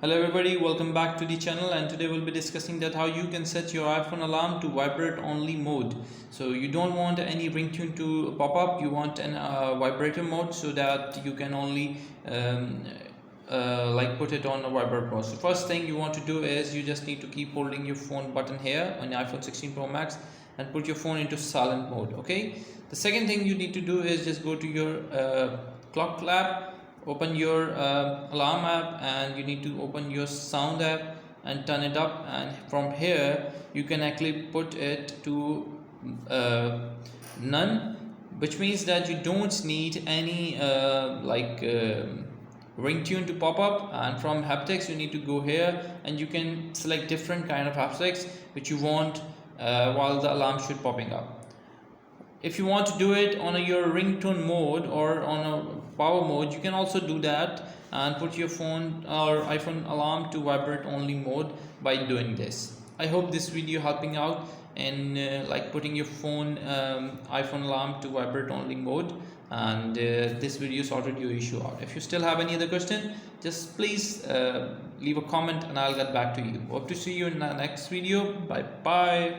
Hello everybody, welcome back to the channel, and today we'll be discussing that how you can set your iPhone alarm to vibrate only mode. So you don't want any ringtone to pop up, you want an vibrator mode so that you can only put it on a vibrate mode. So first thing you want to do is you just need to keep holding your phone button here on iPhone 16 Pro Max and put your phone into silent mode. Okay, the second thing you need to do is just go to your clock app, open your alarm app, and you need to open your sound app and turn it up, and from here you can actually put it to none, which means that you don't need any ringtone to pop up. And from haptics you need to go here and you can select different kind of haptics which you want while the alarm should popping up. If you want to do it on your ringtone mode or on a power mode, you can also do that and put your phone or iPhone alarm to vibrate only mode by doing this. I hope this video helping out in putting your phone iPhone alarm to vibrate only mode, and this video sorted your issue out. If you still have any other question, just please leave a comment and I'll get back to you. Hope to see you in the next video. Bye bye.